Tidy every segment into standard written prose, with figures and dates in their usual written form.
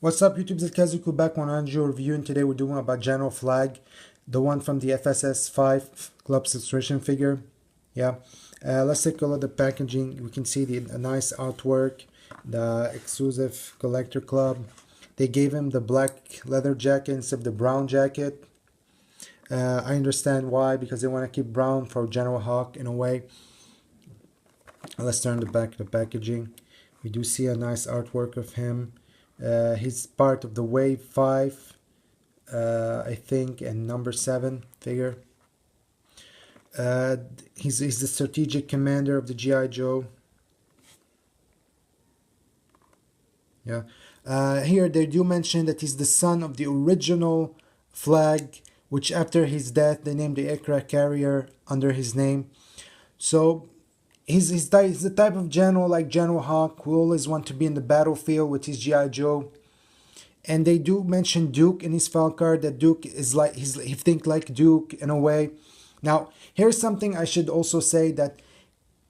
What's up, YouTube? It's Kazuku back on Anjo review, and today we're doing about General Flagg, the one from the FSS 5 Club Subscription figure. Yeah, let's take a look at the packaging. We can see the nice artwork, the exclusive collector club. They gave him the black leather jacket instead of the brown jacket. I understand why, because they want to keep brown for General Hawk in a way. Let's turn the back of the packaging. We do see a nice artwork of him. He's part of the Wave 5, I think, and number 7 figure. He's the strategic commander of the G.I. Joe. Yeah. Here they do mention that he's the son of the original Flagg, which after his death they named the aircraft carrier under his name. So he's the type of general like General Hawk who always want to be in the battlefield with his G.I. Joe. And they do mention Duke in his file card, that Duke is like, he think like Duke in a way. Now, here's something I should also say, that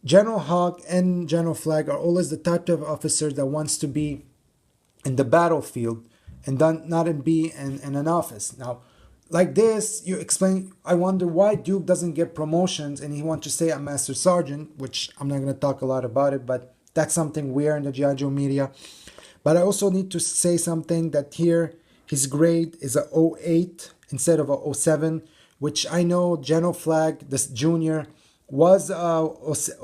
General Hawk and General Flagg are always the type of officer that wants to be in the battlefield and not be in an office. Now, like this, you explain, I wonder why Duke doesn't get promotions and he wants to stay a Master Sergeant, which I'm not going to talk a lot about it, but that's something weird in the G.I. Joe media. But I also need to say something, that here his grade is a 08 instead of a 07, which I know General Flagg, this junior, was a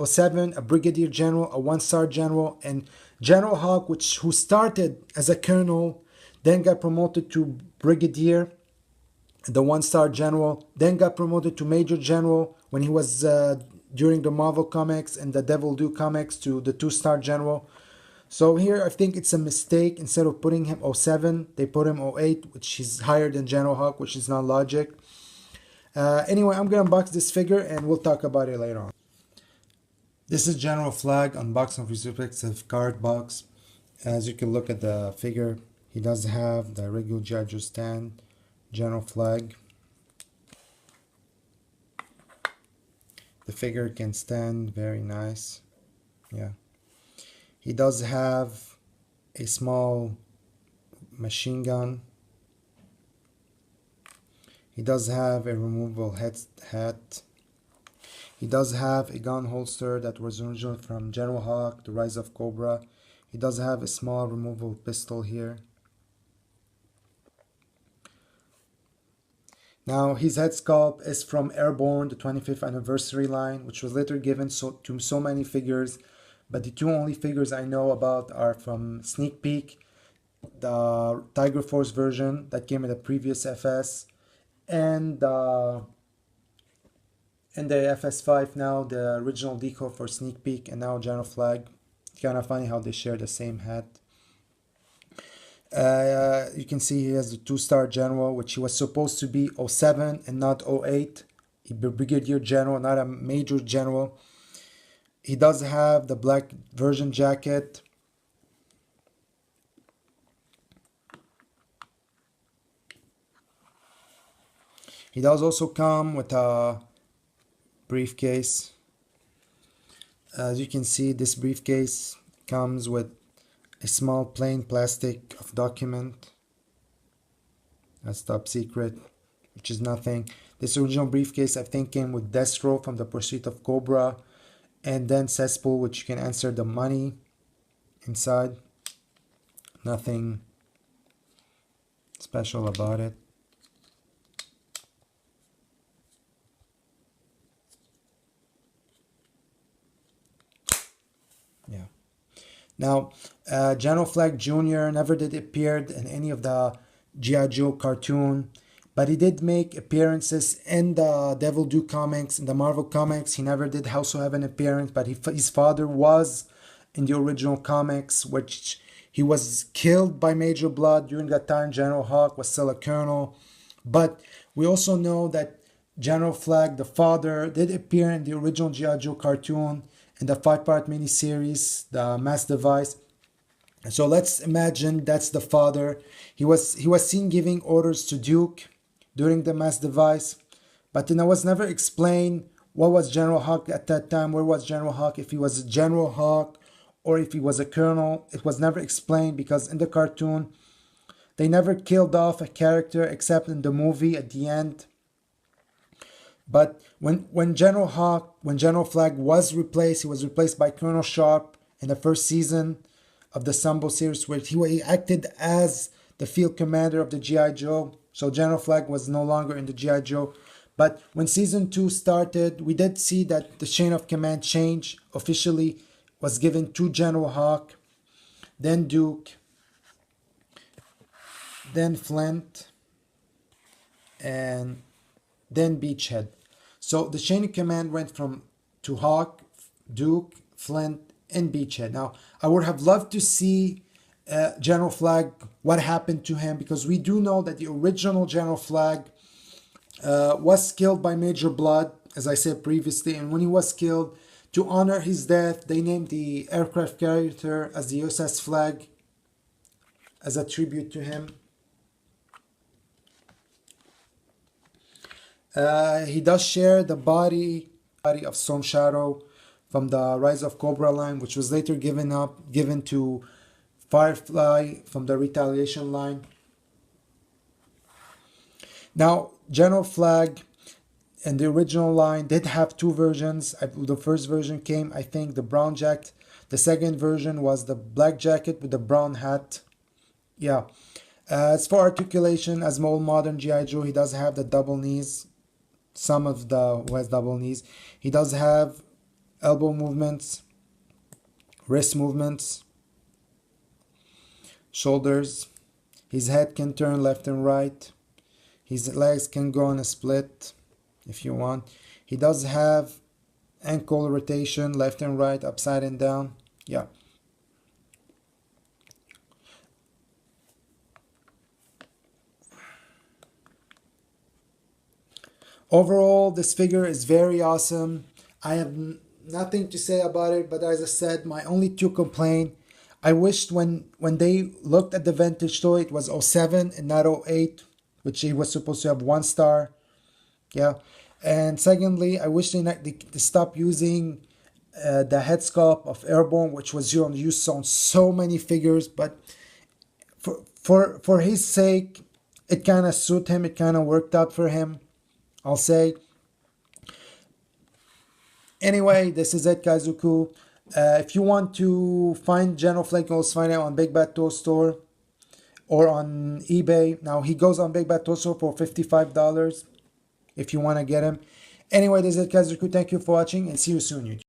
07, a Brigadier General, a 1-star General, and General Hawk, who started as a Colonel, then got promoted to Brigadier, the 1-star General, then got promoted to Major General when he was during the Marvel comics and the Devil Do comics, to the 2-star General. So here I think it's a mistake. Instead of putting him 07, they put him 08, which is higher than General Hawk, which is not logic. Anyway, I'm going to unbox this figure and we'll talk about it later on. This is General Flagg unboxing of his reflexive card box. As you can look at the figure, he does have the regular G.I. Joe stand, General Flagg. The figure can stand very nice. Yeah. He does have a small machine gun. He does have a removable hat. He does have a gun holster that was originally from General Hawk, The Rise of Cobra. He does have a small removable pistol here. Now, his head sculpt is from Airborne, the 25th anniversary line, which was later given to so many figures. But the two only figures I know about are from Sneak Peek, the Tiger Force version that came in the previous FS, and the FS5 now, the original decal for Sneak Peek, and now General Flagg. It's kind of funny how they share the same hat. You can see he has the 2-star General, which he was supposed to be 07 and not 08. He be Brigadier General, not a Major General. He does have the black version jacket. He does also come with a briefcase. As you can see, this briefcase comes with a small plain plastic of document. That's top secret, which is nothing. This original briefcase I think came with Destro from The Pursuit of Cobra, and then cesspool, which you can answer the money inside. Nothing special about it. Yeah. Now, General Flagg Jr. never did appear in any of the G.I. Joe cartoon, but he did make appearances in the Devil Do comics, in the Marvel comics. He never did also have an appearance, but his father was in the original comics, which he was killed by Major Bludd during that time. General Hawk was still a colonel. But we also know that General Flagg, the father, did appear in the original G.I. Joe cartoon in the 5-part miniseries, The Mass Device. So let's imagine that's the father. He was seen giving orders to Duke during the Mass Device, but then it was never explained what was General Hawk at that time, where was General Hawk, if he was a General Hawk or if he was a colonel. It was never explained, because in the cartoon They never killed off a character except in the movie at the end. But when General Flagg was replaced, he was replaced by Colonel Sharp in the first season of the Sambo series, where he acted as the field commander of the G.I. Joe. So General Flagg was no longer in the G.I. Joe. But when season 2 started, we did see that the chain of command change officially was given to General Hawk, then Duke, then Flint, and then Beachhead. So the chain of command went from to Hawk, Duke, Flint, and Beachhead. Now, I would have loved to see General Flagg, what happened to him, because we do know that the original General Flagg was killed by Major Bludd, as I said previously, and when he was killed, to honor his death, they named the aircraft carrier as the USS Flagg as a tribute to him. He does share the body of Storm Shadow from the Rise of Cobra line, which was later given to Firefly from the Retaliation line. Now, General Flagg and the original line did have two versions. The first version came, I think, the brown jacket. The second version was the black jacket with the brown hat. Yeah. As for articulation, as more modern G.I. Joe, he does have the double knees. Some of the who has double knees. He does have elbow movements, wrist movements, shoulders. His head can turn left and right. His legs can go on a split if you want. He does have ankle rotation, left and right, upside and down. Yeah. Overall, this figure is very awesome. I have nothing to say about it, but as I said, my only two complaint, I wished when they looked at the vintage toy, it was 07 and not 08, which he was supposed to have 1 star. Yeah. And secondly, I wish they stop using the head sculpt of Airborne, which was used on so many figures, but for his sake, it kind of suited him, it kind of worked out for him, I'll say. Anyway, this is it, Kaizuku. If you want to find General Flagg, let's find out on Big Bad Toy Store or on eBay. Now, he goes on Big Bad Toy Store for $55 if you want to get him. Anyway, this is it, Kaizuku. Thank you for watching and see you soon, YouTube.